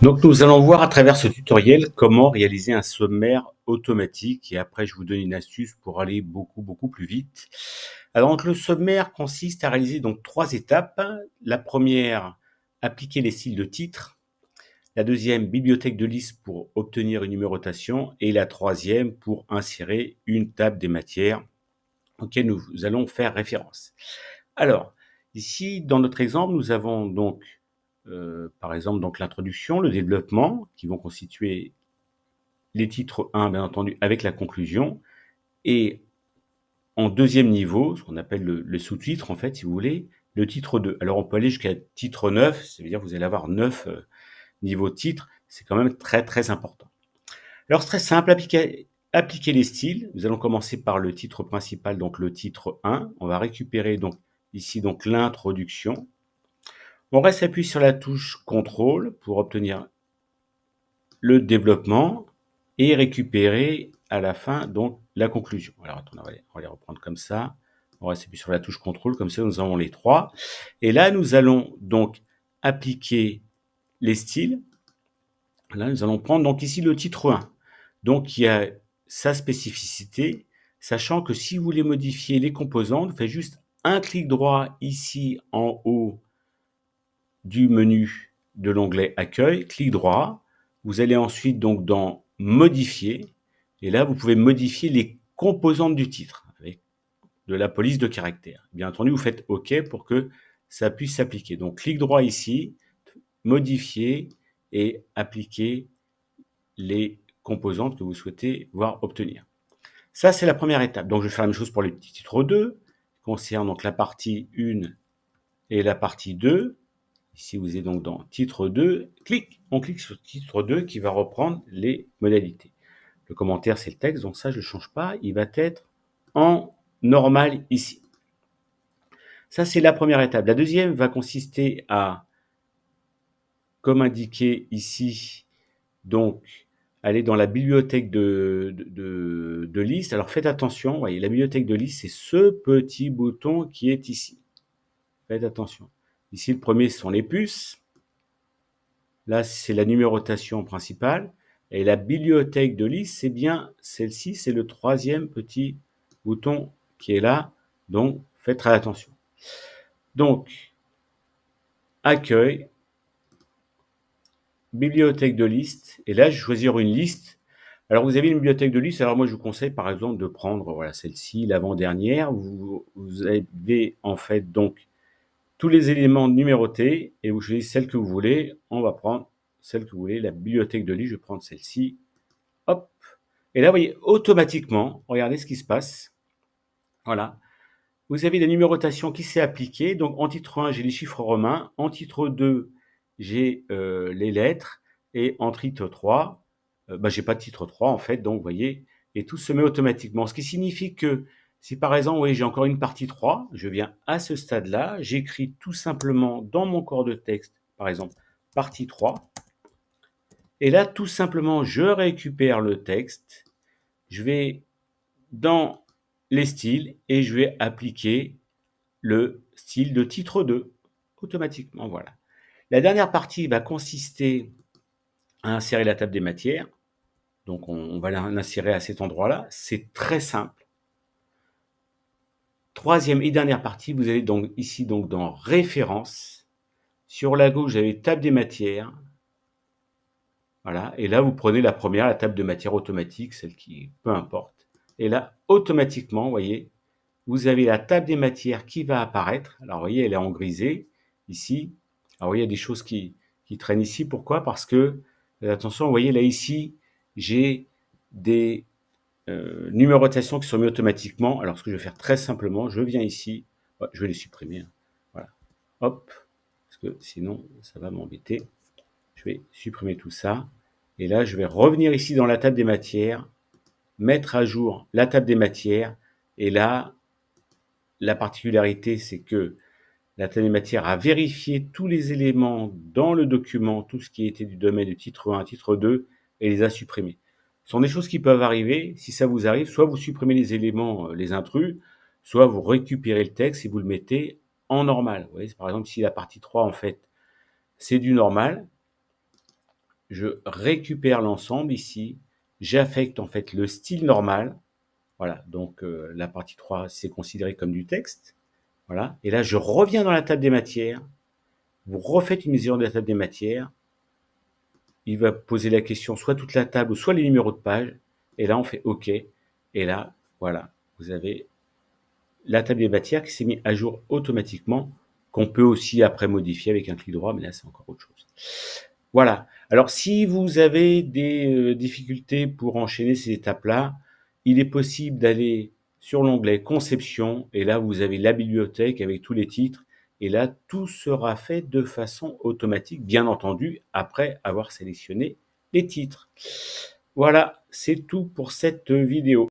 Donc nous allons voir à travers ce tutoriel comment réaliser un sommaire automatique et après je vous donne une astuce pour aller beaucoup plus vite. Alors donc le sommaire consiste à réaliser donc 3 étapes. La première, appliquer les styles de titre. La deuxième, bibliothèque de liste pour obtenir une numérotation et la troisième pour insérer une table des matières auxquelles nous allons faire référence. Alors, ici, dans notre exemple, nous avons donc, par exemple, donc l'introduction, le développement, qui vont constituer les titres 1, bien entendu, avec la conclusion. Et en deuxième niveau, ce qu'on appelle le sous-titre, en fait, si vous voulez, le titre 2. Alors, on peut aller jusqu'à titre 9, ça veut dire que vous allez avoir 9 niveaux de titres. C'est quand même très important. Alors, c'est très simple, appliquer les styles. Nous allons commencer par le titre principal, donc le titre 1. On va récupérer donc ici donc l'introduction. On reste appuyé sur la touche CTRL pour obtenir le développement et récupérer à la fin donc la conclusion. Alors attendez, on va les reprendre comme ça. On reste appuyé sur la touche CTRL, comme ça nous avons les trois. Et là, nous allons donc appliquer les styles. Là, nous allons prendre donc ici le titre 1. Donc, il y a sa spécificité, sachant que si vous voulez modifier les composantes, vous faites juste un clic droit ici en haut du menu de l'onglet Accueil, clic droit. Vous allez ensuite donc dans Modifier, et là, vous pouvez modifier les composantes du titre avec de la police de caractères. Bien entendu, vous faites OK pour que ça puisse s'appliquer. Donc, clic droit ici, Modifier et appliquer les composantes que vous souhaitez voir obtenir. Ça, c'est la première étape. Donc, je vais faire la même chose pour le titre 2, qui concerne donc la partie 1 et la partie 2. Ici, vous êtes donc dans titre 2. On clique sur titre 2 qui va reprendre les modalités. Le commentaire, c'est le texte, donc ça, je ne change pas. Il va être en normal ici. Ça, c'est la première étape. La deuxième va consister à, comme indiqué ici, donc, aller dans la bibliothèque de liste. Alors, faites attention, vous voyez, la bibliothèque de liste, c'est ce petit bouton qui est ici. Faites attention. Ici, le premier, ce sont les puces. Là, c'est la numérotation principale. Et la bibliothèque de liste, c'est bien celle-ci, c'est le troisième petit bouton qui est là. Donc, faites très attention. Donc, accueil, bibliothèque de liste. Et là, je vais choisir une liste. Alors, vous avez une bibliothèque de liste. Alors, moi, je vous conseille, par exemple, de prendre voilà, celle-ci, l'avant-dernière. Vous avez, en fait, donc, tous les éléments numérotés et vous choisissez celle que vous voulez. On va prendre celle que vous voulez, la bibliothèque de liste. Je vais prendre celle-ci. Hop. Et là, vous voyez, automatiquement, regardez ce qui se passe. Voilà. Vous avez la numérotation qui s'est appliquée. Donc, en titre 1, j'ai les chiffres romains. En titre 2, j'ai les lettres. Et en titre 3, j'ai pas de titre 3, en fait. Donc, vous voyez, et tout se met automatiquement. Ce qui signifie que si, par exemple, oui, j'ai encore une partie 3, je viens à ce stade-là, j'écris tout simplement dans mon corps de texte, par exemple, partie 3. Et là, tout simplement, je récupère le texte. Je vais dans les styles et je vais appliquer le style de titre 2 automatiquement. Voilà. La dernière partie va consister à insérer la table des matières. Donc, on va l'insérer à cet endroit-là. C'est très simple. Troisième et dernière partie, vous allez donc ici donc dans Références. Sur la gauche, vous avez table des matières. Voilà. Et là, vous prenez la première, la table de matière automatique, celle qui, peu importe. Et là, automatiquement, vous voyez, vous avez la table des matières qui va apparaître. Alors, vous voyez, elle est en grisé ici. Alors, vous voyez, il y a des choses qui traînent ici. Pourquoi? Parce que, attention, vous voyez, là, ici, j'ai des numérotations qui sont mises automatiquement. Alors, ce que je vais faire très simplement, je viens ici. Ouais, je vais les supprimer. Hein. Voilà. Hop. Parce que sinon, ça va m'embêter. Je vais supprimer tout ça. Et là, je vais revenir ici dans la table des matières, mettre à jour la table des matières. Et là, la particularité, c'est que la table des matières a vérifié tous les éléments dans le document, tout ce qui était du domaine du titre 1, titre 2, et les a supprimés. Ce sont des choses qui peuvent arriver. Si ça vous arrive, soit vous supprimez les éléments, les intrus, soit vous récupérez le texte et vous le mettez en normal. Vous voyez, par exemple, si la partie 3, en fait, c'est du normal, je récupère l'ensemble ici, j'affecte en fait le style normal. Voilà, donc la partie 3, c'est considéré comme du texte. Voilà, et là, je reviens dans la table des matières. Vous refaites une mise à jour de la table des matières. Il va poser la question soit toute la table, soit les numéros de page. Et là, on fait OK. Et là, voilà, vous avez la table des matières qui s'est mise à jour automatiquement, qu'on peut aussi après modifier avec un clic droit, mais là, c'est encore autre chose. Voilà. Alors, si vous avez des difficultés pour enchaîner ces étapes-là, il est possible d'aller sur l'onglet Conception, et là, vous avez la bibliothèque avec tous les titres, et là, tout sera fait de façon automatique, bien entendu, après avoir sélectionné les titres. Voilà, c'est tout pour cette vidéo.